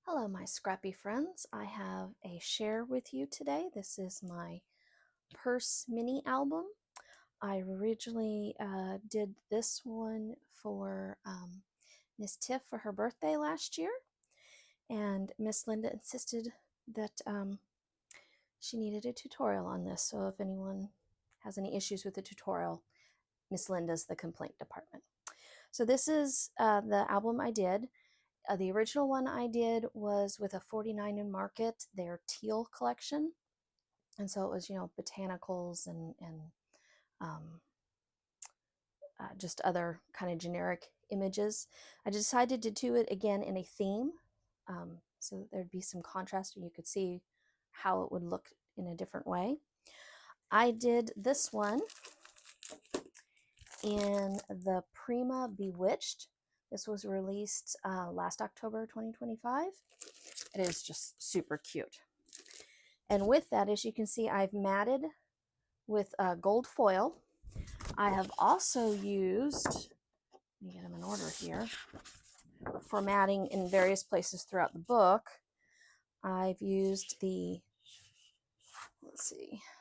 Hello, my scrappy friends. I have a share with you today. This is my purse mini album. I originally did this one for Miss Tiff for her birthday last year, and Miss Linda insisted that she needed a tutorial on this. So if anyone has any issues with the tutorial, Miss Linda's the complaint department. So this is the album I did. The original one I did was with a 49 in Market, their teal collection. And so it was, botanicals and um, just other kind of generic images. I decided to do it again in a theme. So that there'd be some contrast and you could see how it would look in a different way. I did this one in the Prima Bewitched. This was released last October 2025. It is just super cute. And with that, as you can see, I've matted with gold foil. I have also used, let me get them in order here, for matting in various places throughout the book. I've used the,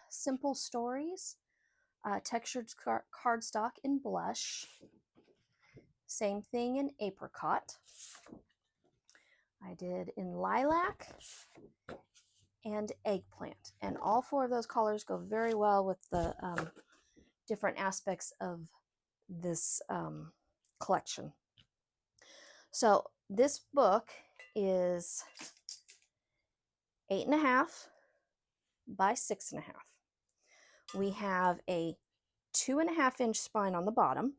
Simple Stories, textured cardstock in blush. Same thing in apricot. I did in lilac and eggplant. And all four of those colors go very well with the different aspects of this collection. So this book is 8.5 by 6.5. We have a 2.5-inch spine on the bottom,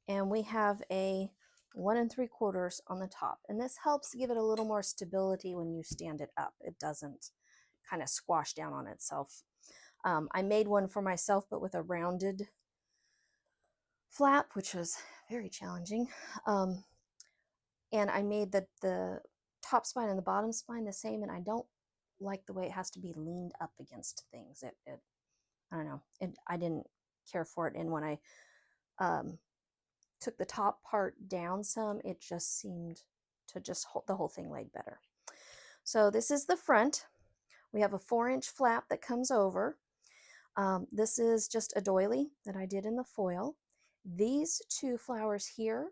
and we have a 1 3/4 on the top. And this helps give it a little more stability when you stand it up. It doesn't kind of squash down on itself. I made one for myself, but with a rounded flap, which was very challenging. And I made the top spine and the bottom spine the same, and I don't like the way it has to be leaned up against things. I don't know. I didn't care for it, and when I took the top part down some, it just seemed to just hold the whole thing laid better. So this is the front. We have a 4-inch flap that comes over. This is just a doily that I did in the foil. These two flowers here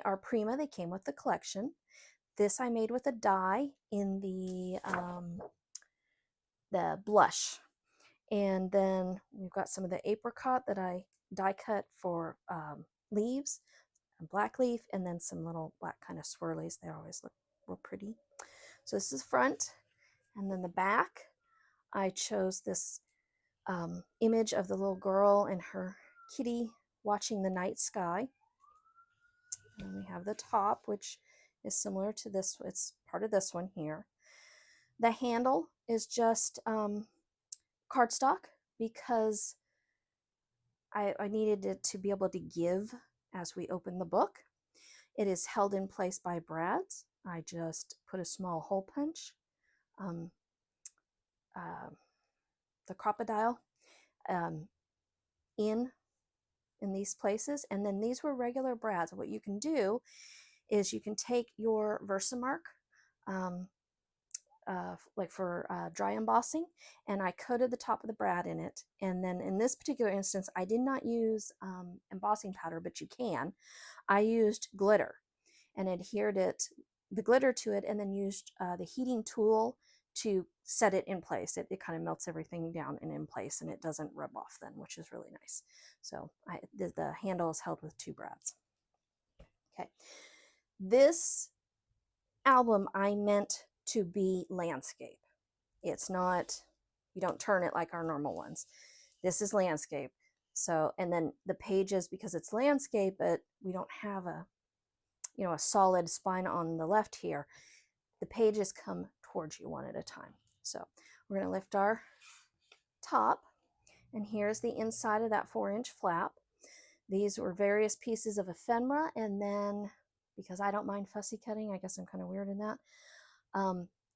are Prima. They came with the collection. This I made with a die in the blush. And then we've got some of the apricot that I die cut for leaves, a black leaf, and then some little black kind of swirlies. They always look real pretty. So this is front. And then the back, I chose this image of the little girl and her kitty watching the night sky. And we have the top, which is similar to this. It's part of this one here. The handle is just cardstock because I needed it to be able to give as we open the book. It is held in place by brads. I just put a small hole punch, the crocodile, in these places, and then these were regular brads. What you can do is you can take your Versamark, like for dry embossing, and I coated the top of the brad in it. And then in this particular instance, I did not use embossing powder, but you can. I used glitter and adhered the glitter to it, and then used the heating tool to set it in place. It kind of melts everything down and in place, and it doesn't rub off then, which is really nice. So the handle is held with 2 brads. Okay, this album I meant to be landscape. It's not, you don't turn it like our normal ones. This is landscape. So, and then the pages, because it's landscape, but we don't have a solid spine on the left here, the pages come towards you one at a time. So we're going to lift our top, and here's the inside of that 4-inch flap. These were various pieces of ephemera, and then, because I don't mind fussy cutting, I guess I'm kind of weird in that,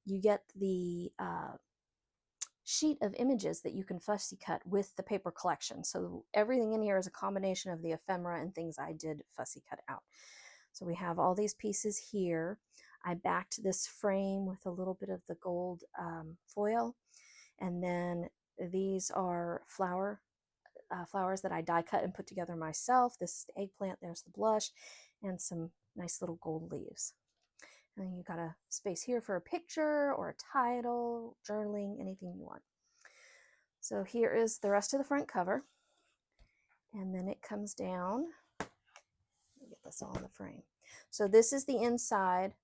you get the sheet of images that you can fussy cut with the paper collection. So everything in here is a combination of the ephemera and things I did fussy cut out. So we have all these pieces here. I backed this frame with a little bit of the gold foil, and then these are flowers that I die cut and put together myself. This is the eggplant, there's the blush, and some nice little gold leaves. And then you've got a space here for a picture or a title, journaling, anything you want. So here is the rest of the front cover. And then it comes down. Let me get this all in the frame. So this is the inside,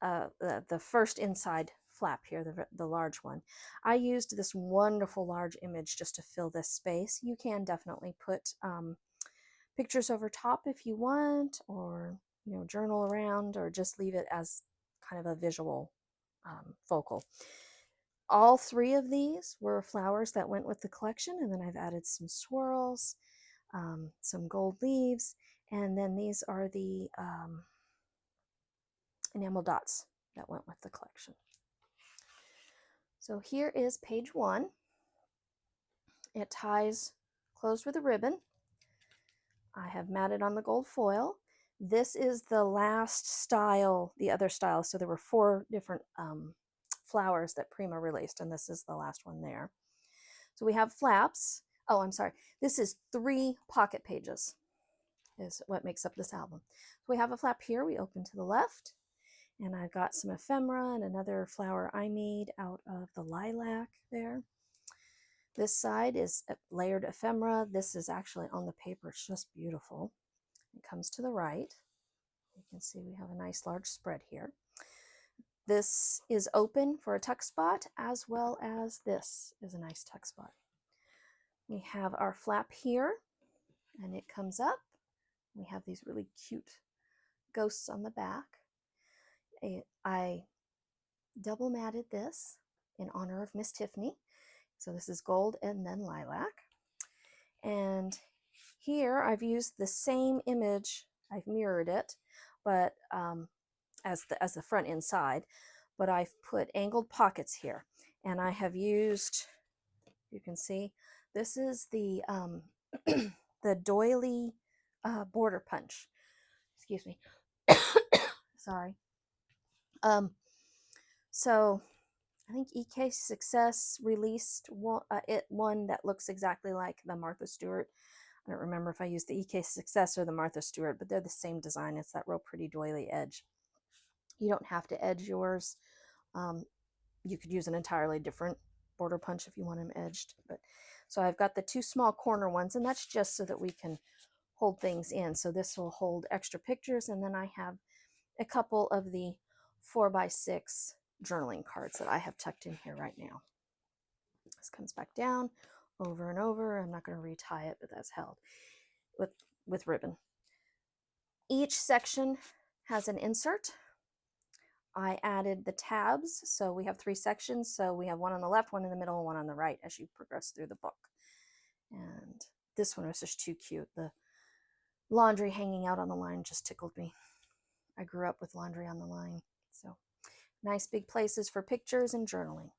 the first inside flap here, the large one. I used this wonderful large image just to fill this space. You can definitely put pictures over top if you want, or journal around, or just leave it as kind of a visual focal. All three of these were flowers that went with the collection, and then I've added some swirls, some gold leaves, and then these are the enamel dots that went with the collection. So here is page 1. It ties closed with a ribbon. I have matted on the gold foil. This is the last style, the other style. So there were 4 different flowers that Prima released, and this is the last one there. So we have flaps. Oh, I'm sorry. This is 3 pocket pages is what makes up this album. So we have a flap here. We open to the left, and I've got some ephemera and another flower I made out of the lilac there. This side is a layered ephemera. This is actually on the paper. It's just beautiful. It comes to the right. You can see we have a nice large spread here. This is open for a tuck spot, as well as this is a nice tuck spot. We have our flap here, and it comes up. We have these really cute ghosts on the back. I double matted this in honor of Miss Tiffany. So this is gold and then lilac. And here I've used the same image. I've mirrored it, but as the front inside, but I've put angled pockets here, and I have used, you can see, this is the the doily border punch. Excuse me. Sorry. So I think EK Success released one that looks exactly like the Martha Stewart. I don't remember if I used the EK Success or the Martha Stewart, but they're the same design. It's that real pretty doily edge. You don't have to edge yours. You could use an entirely different border punch if you want them edged. But so I've got the 2 small corner ones, and that's just so that we can hold things in. So this will hold extra pictures, and then I have a couple of the 4x6 journaling cards that I have tucked in here right now. This comes back down over and over. I'm not going to retie it, but that's held with ribbon. Each section has an insert. I added the tabs, so we have 3 sections. So we have one on the left, one in the middle, and one on the right as you progress through the book. And this one was just too cute. The laundry hanging out on the line just tickled me. I grew up with laundry on the line. So nice big places for pictures and journaling.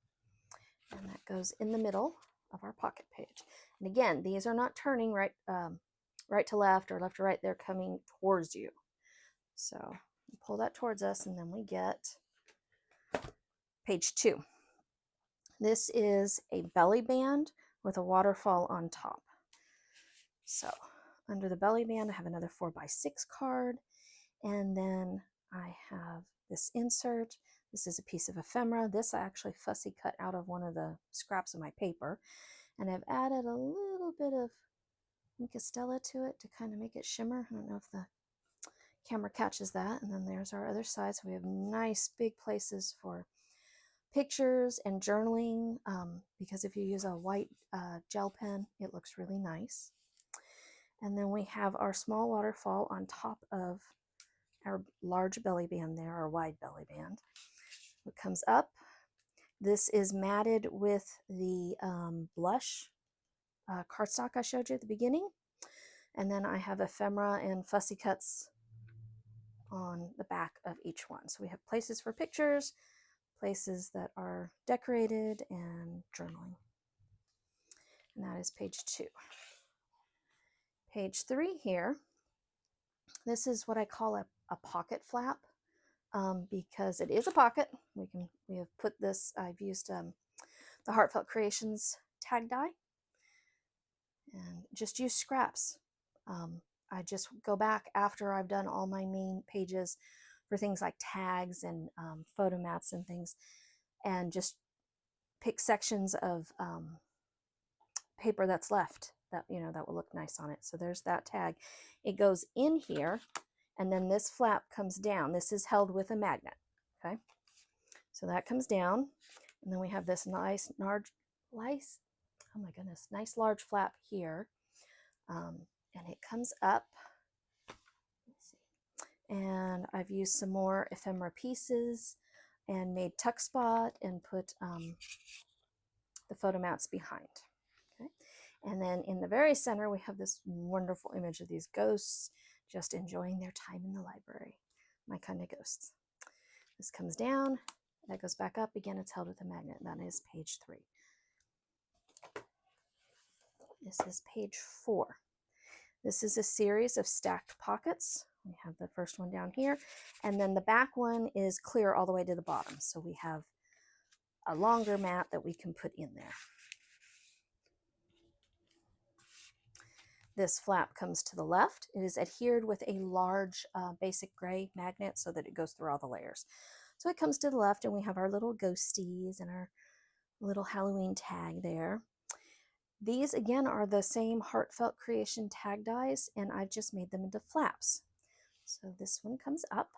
And that goes in the middle of our pocket page. And again, these are not turning right to left or left to right. They're coming towards you. So we pull that towards us, and then we get page 2. This is a belly band with a waterfall on top. So under the belly band, I have another 4x6 card, and then I have this insert. This is a piece of ephemera. This I actually fussy cut out of one of the scraps of my paper, and I've added a little bit of Inca Stella to it to kind of make it shimmer. I don't know if the camera catches that. And then there's our other side. So we have nice big places for pictures and journaling, because if you use a white gel pen, it looks really nice. And then we have our small waterfall on top of our large belly band there, our wide belly band. It comes up. This is matted with the blush cardstock I showed you at the beginning. And then I have ephemera and fussy cuts on the back of each one. So we have places for pictures, places that are decorated, and journaling. And that is page 2. Page 3 here, this is what I call a pocket flap. because it is a pocket. We have put this, I've used the Heartfelt Creations tag die, and just use scraps. I just go back after I've done all my main pages for things like tags and photo mats and things, and just pick sections of paper that's left that, you know, that will look nice on it. So there's that tag. It goes in here, and then this flap comes down. This is held with a magnet. Okay, so that comes down, and then we have this nice large, oh my goodness, nice large flap here, and it comes up. Let's see. And I've used some more ephemera pieces and made tuck spot and put the photo mats behind. Okay, and then in the very center we have this wonderful image of these ghosts just enjoying their time in the library. My kind of ghosts. This comes down, that goes back up again. It's held with a magnet. That is page 3. This is page 4. This is a series of stacked pockets. We have the first one down here, and then the back one is clear all the way to the bottom. So we have a longer mat that we can put in there. This flap comes to the left. It is adhered with a large basic gray magnet so that it goes through all the layers. So it comes to the left, and we have our little ghosties and our little Halloween tag there. These again are the same Heartfelt Creation tag dies, and I've just made them into flaps. So this one comes up,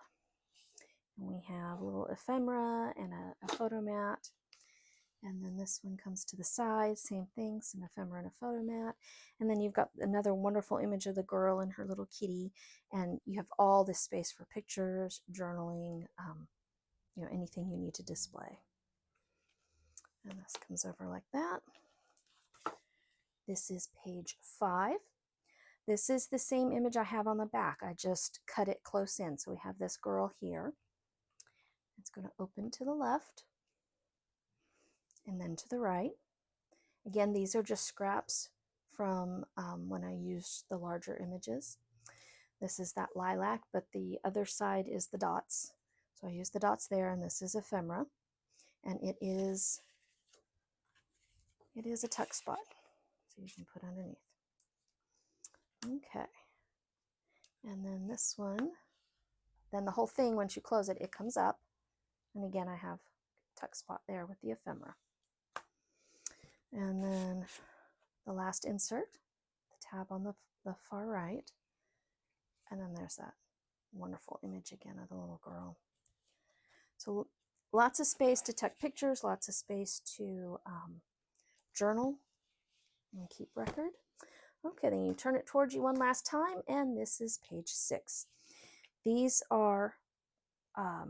and we have a little ephemera and a photo mat. And then this one comes to the side, same thing, some ephemera and a photo mat. And then you've got another wonderful image of the girl and her little kitty, and you have all this space for pictures, journaling, you know, anything you need to display. And this comes over like that. This is page 5. This is the same image I have on the back. I just cut it close in. So we have this girl here. It's going to open to the left and then to the right. Again, these are just scraps from when I used the larger images. This is that lilac, but the other side is the dots. So I use the dots there, and this is ephemera, and it is a tuck spot, so you can put underneath. Okay, and then this one, then the whole thing, once you close it, it comes up, and again I have a tuck spot there with the ephemera. And then the last insert, the tab on the far right, and then there's that wonderful image again of the little girl. So lots of space to tuck pictures, lots of space to journal and keep record. Okay, then you turn it towards you one last time, and this is page 6. These are, I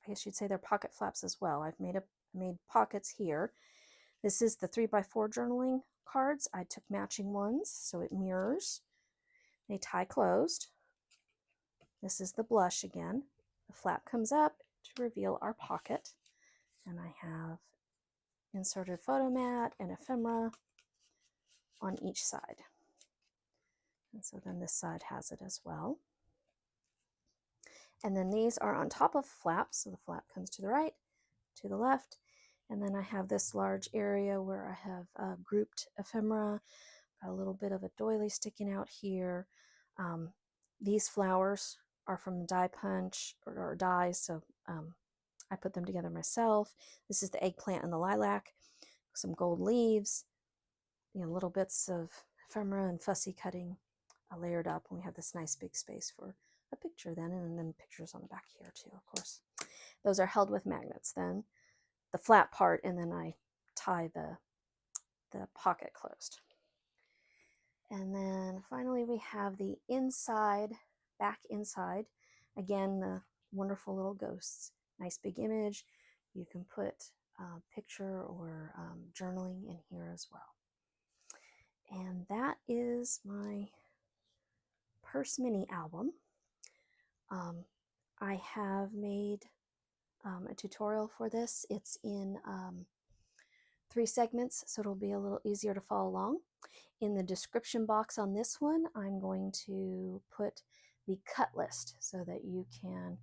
guess you'd say they're pocket flaps as well. I've made pockets here. This is the 3x4 journaling cards. I took matching ones, so it mirrors. They tie closed. This is the blush again. The flap comes up to reveal our pocket, and I have inserted photo mat and ephemera on each side. And so then this side has it as well. And then these are on top of flaps, so the flap comes to the right, to the left, and then I have this large area where I have grouped ephemera, got a little bit of a doily sticking out here. These flowers are from die punch or dies, so I put them together myself. This is the eggplant and the lilac, some gold leaves, you know, little bits of ephemera and fussy cutting layered up, and we have this nice big space for a picture then, and then pictures on the back here too, of course. Those are held with magnets then, the flat part, and then I tie the pocket closed. And then finally we have the inside, back inside. Again, the wonderful little ghosts. Nice big image. You can put a picture or journaling in here as well. And that is my purse mini album. I have made a tutorial for this. It's in 3 segments, so it'll be a little easier to follow along. In the description box on this one, I'm going to put the cut list so that you can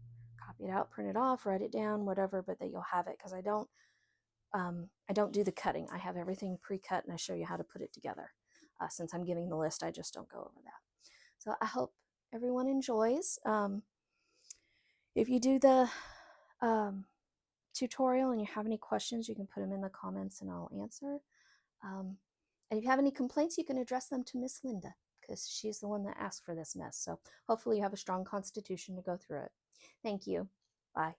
copy it out, print it off, write it down, whatever, but that you'll have it, because I don't do the cutting. I have everything pre-cut and I show you how to put it together. Since I'm giving the list, I just don't go over that. So I hope everyone enjoys. If you do the tutorial and you have any questions, you can put them in the comments and I'll answer. And if you have any complaints, you can address them to Miss Linda, because she's the one that asked for this mess. So hopefully you have a strong constitution to go through it. Thank you. Bye.